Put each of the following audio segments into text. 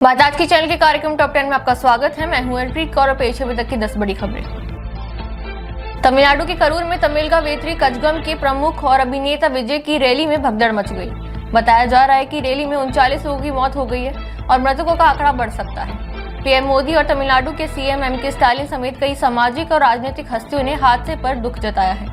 बात आज की चैनल के कार्यक्रम टॉप 10 में आपका स्वागत है। मैं हूं हरप्रीत कौर और पेश अभी तक की 10 बड़ी खबरें। तमिलनाडु के करूर में तमिल का वेत्री कजगम के प्रमुख और अभिनेता विजय की रैली में भगदड़ मच गई। बताया जा रहा है कि रैली में 39 लोगों की मौत हो गई है और मृतकों का आंकड़ा बढ़ सकता है। पीएम मोदी और तमिलनाडु के सीएम एमके स्टालिन समेत कई सामाजिक और राजनीतिक हस्तियों ने हादसे पर दुख जताया है।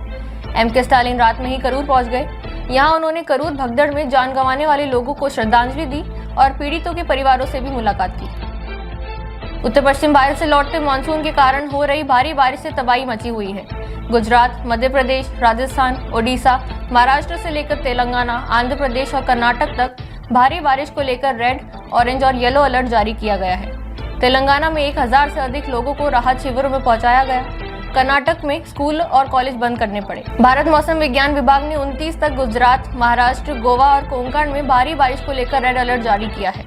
एमके स्टालिन रात में ही करूर पहुंच गए। यहाँ उन्होंने करूर भगदड़ में जान गंवाने वाले लोगों को श्रद्धांजलि दी और पीड़ितों के परिवारों से भी मुलाकात की। उत्तर पश्चिम भारत से लौटते मानसून के कारण हो रही भारी बारिश से तबाही मची हुई है। गुजरात, मध्य प्रदेश, राजस्थान, ओडिशा, महाराष्ट्र से लेकर तेलंगाना, आंध्र प्रदेश और कर्नाटक तक भारी बारिश को लेकर रेड, ऑरेंज और येलो अलर्ट जारी किया गया है। तेलंगाना में 1000 से अधिक लोगों को राहत शिविरों में पहुंचाया गया। कर्नाटक में स्कूल और कॉलेज बंद करने पड़े। भारत मौसम विज्ञान विभाग ने 29 तक गुजरात, महाराष्ट्र, गोवा और कोंकण में भारी बारिश को लेकर रेड अलर्ट जारी किया है।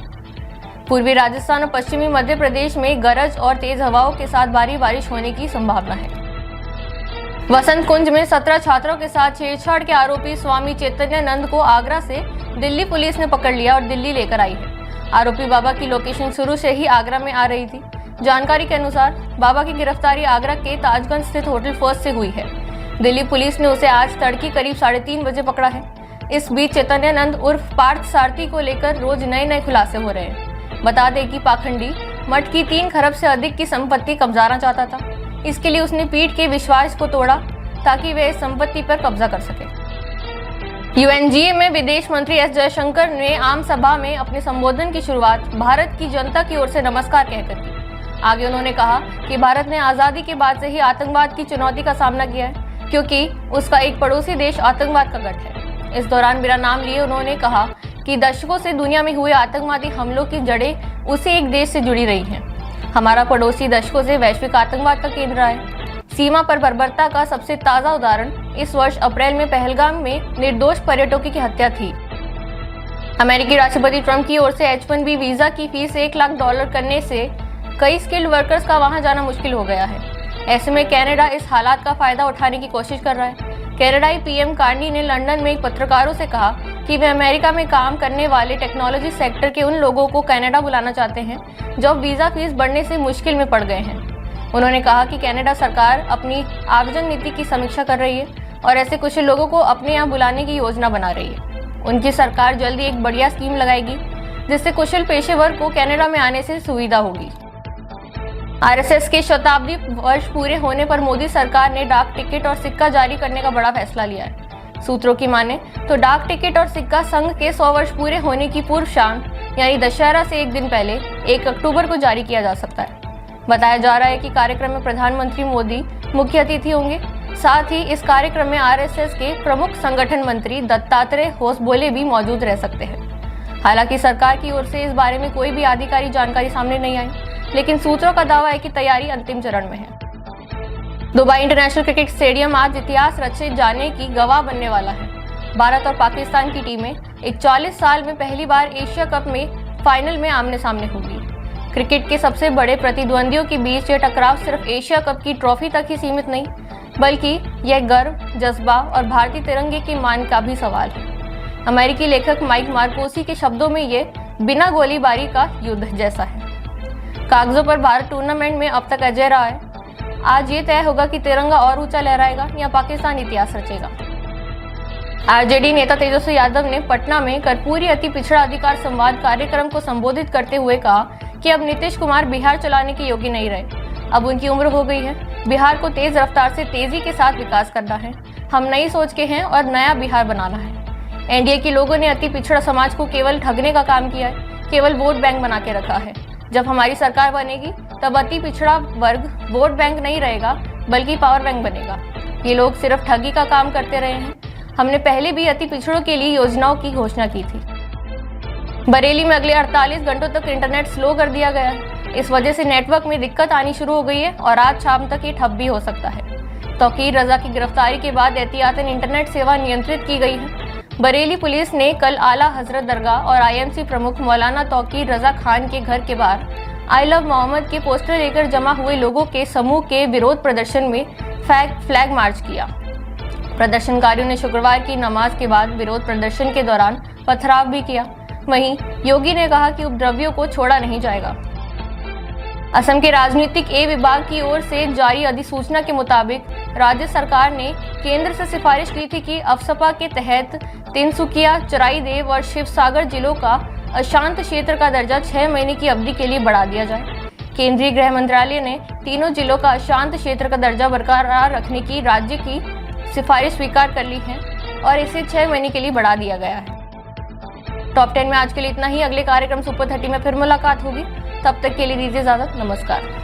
पूर्वी राजस्थान और पश्चिमी मध्य प्रदेश में गरज और तेज हवाओं के साथ भारी बारिश होने की संभावना है। वसंत कुंज में 17 छात्रों के साथ छेड़छाड़ के आरोपी स्वामी चैतन्यानंद को आगरा से दिल्ली पुलिस ने पकड़ लिया और दिल्ली लेकर आई है। आरोपी बाबा की लोकेशन शुरू से ही आगरा में आ रही थी। जानकारी के अनुसार बाबा की गिरफ्तारी आगरा के ताजगंज स्थित होटल फर्स्ट से हुई है। दिल्ली पुलिस ने उसे आज तड़के करीब 3:30 बजे पकड़ा है। इस बीच चैतन्यानंद उर्फ पार्थ सारथी को लेकर रोज नए खुलासे हो रहे हैं। बता दें कि पाखंडी मठ की 3 खरब से अधिक की संपत्ति कब्जाना चाहता था। इसके लिए उसने पीठ के विश्वास को तोड़ा ताकि वह इस संपत्ति पर कब्जा कर सके। यूएनजीए में विदेश मंत्री एस जयशंकर ने आम सभा में अपने संबोधन की शुरुआत भारत की जनता की ओर से नमस्कार कहकर की। आगे उन्होंने कहा कि भारत ने आजादी के बाद से ही आतंकवाद की चुनौती का सामना किया है, क्योंकि उसका एक पड़ोसी देश आतंकवाद का गढ़ है। इस दौरान बिना नाम लिए उन्होंने कहा कि दशकों से दुनिया में हुए आतंकवादी हमलों की जड़ें उसी एक देश से जुड़ी रही हैं। हमारा पड़ोसी दशकों से वैश्विक आतंकवाद का केंद्र रहा है। सीमा पर बर्बरता का सबसे ताजा उदाहरण इस वर्ष अप्रैल में पहलगाम में निर्दोष पर्यटकों की हत्या थी। अमेरिकी राष्ट्रपति ट्रंप की ओर से H-1B वीजा की फीस $1 लाख करने से कई स्किल्ड वर्कर्स का वहां जाना मुश्किल हो गया है। ऐसे में कनाडा इस हालात का फायदा उठाने की कोशिश कर रहा है। कनाडाई पीएम कार्नी ने लंदन में एक पत्रकारों से कहा कि वे अमेरिका में काम करने वाले टेक्नोलॉजी सेक्टर के उन लोगों को कनाडा बुलाना चाहते हैं जो वीजा फीस बढ़ने से मुश्किल में पड़ गए हैं। उन्होंने कहा कि कनाडा सरकार अपनी आव्रजन नीति की समीक्षा कर रही है और ऐसे कुशल लोगों को अपने यहाँ बुलाने की योजना बना रही है। उनकी सरकार जल्दी एक बढ़िया स्कीम लगाएगी जिससे कुशल पेशेवर को कनाडा में आने से सुविधा होगी। आरएसएस के शताब्दी वर्ष पूरे होने पर मोदी सरकार ने डाक टिकट और सिक्का जारी करने का बड़ा फैसला लिया है। सूत्रों की माने तो डाक टिकट और सिक्का संघ के 100 वर्ष पूरे होने की पूर्व शाम यानी दशहरा से एक दिन पहले 1 अक्टूबर को जारी किया जा सकता है। बताया जा रहा है कि कार्यक्रम में प्रधानमंत्री मोदी मुख्य अतिथि होंगे। साथ ही इस कार्यक्रम में आरएसएस के प्रमुख संगठन मंत्री दत्तात्रेय होसबोले भी मौजूद रह सकते हैं। हालांकि सरकार की ओर से इस बारे में कोई भी आधिकारिक जानकारी सामने नहीं आई, लेकिन सूत्रों का दावा है कि तैयारी अंतिम चरण में है। दुबई इंटरनेशनल क्रिकेट स्टेडियम आज इतिहास रचे जाने की गवाह बनने वाला है। भारत और पाकिस्तान की टीमें 41 साल में पहली बार एशिया कप में फाइनल में आमने सामने होगी। क्रिकेट के सबसे बड़े प्रतिद्वंदियों के बीच यह टकराव सिर्फ एशिया कप की ट्रॉफी तक ही सीमित नहीं, बल्कि यह गर्व, जज्बा और भारतीय तिरंगे के मान का भी सवाल है। अमेरिकी लेखक माइक मार्कोसी के शब्दों में ये बिना गोलीबारी का युद्ध जैसा है। कागजों पर भारत टूर्नामेंट में अब तक अजय रहा है। आज ये तय होगा कि तिरंगा और ऊंचा लहराएगा या पाकिस्तान इतिहास रचेगा। आरजेडी नेता तेजस्वी यादव ने पटना में कर्पूरी अति पिछड़ा अधिकार संवाद कार्यक्रम को संबोधित करते हुए कहा कि अब नीतीश कुमार बिहार चलाने के योग्य नहीं रहे। अब उनकी उम्र हो गई है। बिहार को तेज रफ्तार से तेजी के साथ विकास करना है। हम नई सोच के हैं और नया बिहार बनाना है। एनडीए के लोगों ने अति पिछड़ा समाज को केवल ठगने का काम किया है, केवल वोट बैंक बना के रखा है। जब हमारी सरकार बनेगी तब अति पिछड़ा वर्ग वोट बैंक नहीं रहेगा, बल्कि पावर बैंक बनेगा। ये लोग सिर्फ ठगी का काम करते रहे हैं। हमने पहले भी अति पिछड़ों के लिए योजनाओं की घोषणा की थी। बरेली में अगले 48 घंटों तक इंटरनेट स्लो कर दिया गया है। इस वजह से नेटवर्क में दिक्कत आनी शुरू हो गई है और आज शाम तक ये ठप भी हो सकता है। तौकीर रजा की गिरफ्तारी के बाद एहतियातन इंटरनेट सेवा नियंत्रित की गई है। बरेली पुलिस ने कल आला हजरत दरगाह और आईएमसी प्रमुख मौलाना तौकीर रजा खान के घर के बाहर आई लव मोहम्मद के पोस्टर लेकर जमा हुए लोगों के समूह के विरोध प्रदर्शन में फ्लैग मार्च किया। प्रदर्शनकारियों ने शुक्रवार की नमाज के बाद विरोध प्रदर्शन के दौरान पथराव भी किया। वहीं योगी ने कहा कि उपद्रवियों को छोड़ा नहीं जाएगा। असम के राजनीतिक ए विभाग की ओर से जारी अधिसूचना के मुताबिक राज्य सरकार ने केंद्र से सिफारिश की थी कि अफसपा के तहत तिनसुकिया, चराईदेव और शिवसागर जिलों का अशांत क्षेत्र का दर्जा 6 महीने की अवधि के लिए बढ़ा दिया जाए। केंद्रीय गृह मंत्रालय ने तीनों जिलों का अशांत क्षेत्र का दर्जा बरकरार रखने की राज्य की सिफारिश स्वीकार कर ली है और इसे 6 महीने के लिए बढ़ा दिया गया है। टॉप 10 में आज के लिए इतना ही। अगले कार्यक्रम सुपर 30 में फिर मुलाकात होगी। तब तक के लिए दीजिए इजाजत। नमस्कार।